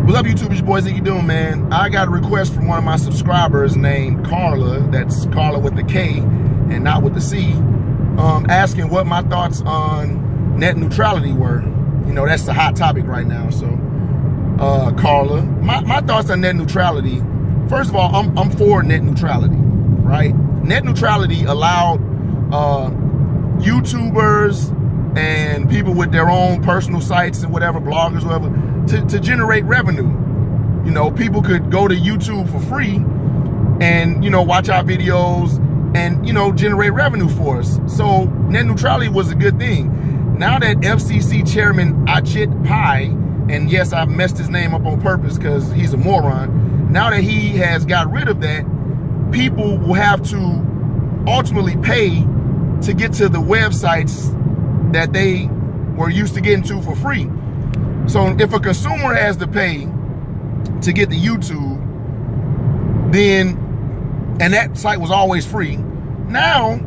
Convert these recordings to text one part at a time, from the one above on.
What's up, YouTube? It's your boy Ziggy Doom, man. I got a request from one of my subscribers named Carla. That's Carla with the K and not with the C. Asking what my thoughts on net neutrality were. You know, that's the hot topic right now. So, Carla, my thoughts on net neutrality. First of all, I'm for net neutrality, right? Net neutrality allowed YouTubers and people with their own personal sites and whatever, bloggers, whatever, to generate revenue. You know, people could go to YouTube for free and, you know, watch our videos and, you know, generate revenue for us. So net neutrality was a good thing. Now that FCC Chairman Ajit Pai, and yes, I messed his name up on purpose because he's a moron. Now that he has got rid of that, people will have to ultimately pay to get to the websites that they were used to getting to for free. So if a consumer has to pay to get to YouTube, then, and that site was always free, now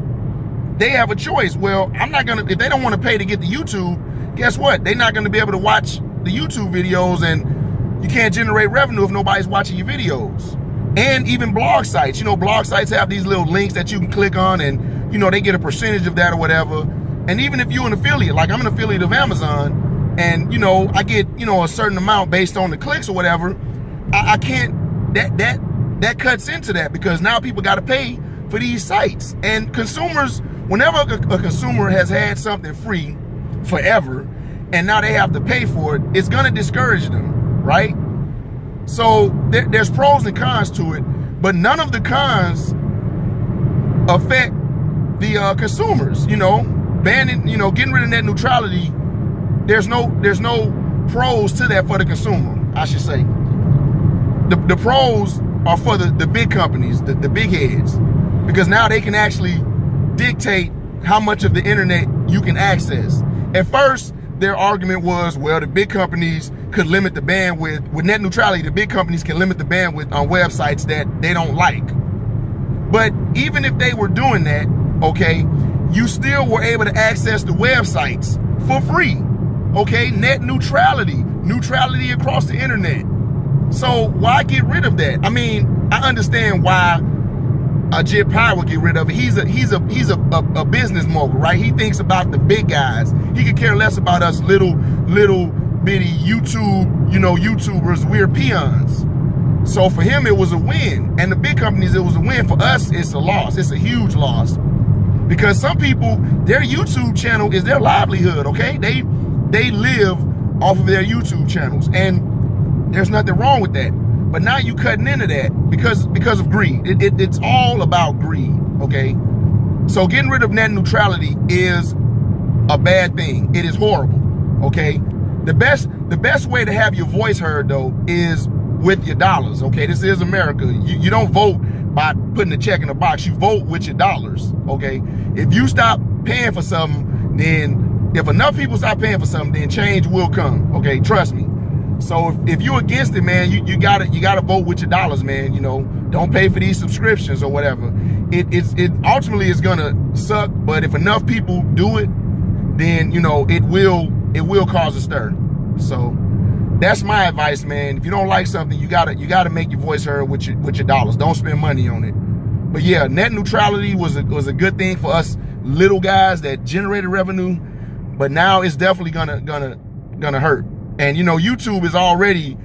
they have a choice. Well, I'm not gonna, if they don't want to pay to get to YouTube, guess what? They're not gonna be able to watch the YouTube videos, and you can't generate revenue if nobody's watching your videos. And even blog sites, you know, blog sites have these little links that you can click on and, you know, they get a percentage of that or whatever. And even if you're an affiliate, like I'm an affiliate of Amazon, and, you know, I get, you know, a certain amount based on the clicks or whatever, I can't, that cuts into that, because now people got to pay for these sites. And consumers, whenever a consumer has had something free forever, and now they have to pay for it, it's going to discourage them, right? So there's pros and cons to it, but none of the cons affect the consumers. You know, banning, you know, getting rid of net neutrality, there's no pros to that for the consumer, I should say. The pros are for the big companies, the big heads, because now they can actually dictate how much of the internet you can access. At first, their argument was, well, the big companies could limit the bandwidth. With net neutrality, the big companies can limit the bandwidth on websites that they don't like. But even if they were doing that, okay, you still were able to access the websites for free. Okay, net neutrality, neutrality across the internet. So why get rid of that? I mean, I understand why Ajit Pai would get rid of it. He's a business mogul, right? He thinks about the big guys. He could care less about us little bitty YouTube, you know, YouTubers. We're peons. So for him, it was a win. And the big companies, it was a win. For us, it's a loss. It's a huge loss. Because some people, their YouTube channel is their livelihood, okay? They live off of their YouTube channels. And there's nothing wrong with that. But now you cutting into that because of greed. It's all about greed, okay? So getting rid of net neutrality is a bad thing. It is horrible, okay? The best way to have your voice heard, though, is with your dollars, okay? This is America. You don't vote by putting a check in a box. You vote with your dollars, okay? If you stop paying for something, then if enough people stop paying for something, then change will come, okay? Trust me. So if you're against it, man, you gotta vote with your dollars, man. You know, don't pay for these subscriptions or whatever. It ultimately is gonna suck, but if enough people do it, then, you know, it will cause a stir. So that's my advice, man. If you don't like something, you gotta make your voice heard with your dollars. Don't spend money on it. But yeah, net neutrality was a good thing for us little guys that generated revenue, but now it's definitely gonna hurt. And you know, YouTube is already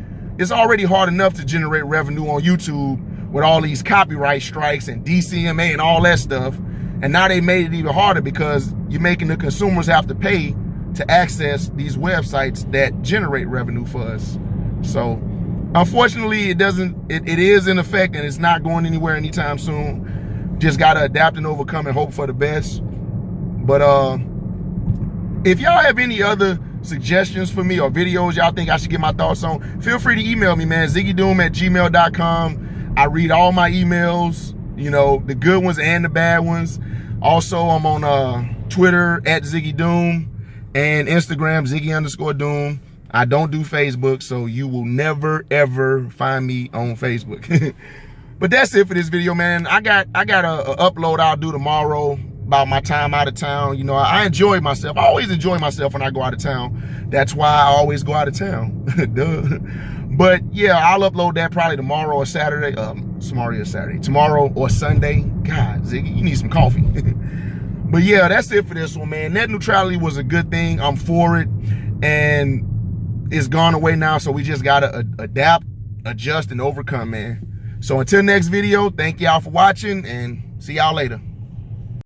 hard enough to generate revenue on YouTube with all these copyright strikes and DCMA and all that stuff. And now they made it even harder because you're making the consumers have to pay to access these websites that generate revenue for us. So unfortunately, it is in effect, and it's not going anywhere anytime soon. Just gotta adapt and overcome and hope for the best. But if y'all have any other suggestions for me or videos y'all think I should get my thoughts on, feel free to email me, man. ziggydoom@gmail.com. I read all my emails, you know, the good ones and the bad ones. Also, I'm on Twitter @ZiggyDoom and Instagram Ziggy_Doom. I don't do Facebook, so you will never ever find me on Facebook. But that's it for this video, man. I got a upload I'll do tomorrow about my time out of town. You know, I enjoy myself. I always enjoy myself when I go out of town. That's why I always go out of town. Duh. But yeah, I'll upload that probably tomorrow or Saturday. Tomorrow or Sunday. God, Ziggy, you need some coffee. But yeah, that's it for this one, man. Net neutrality was a good thing. I'm for it. And it's gone away now, so we just gotta adapt, adjust, and overcome, man. So until next video, thank y'all for watching, and see y'all later.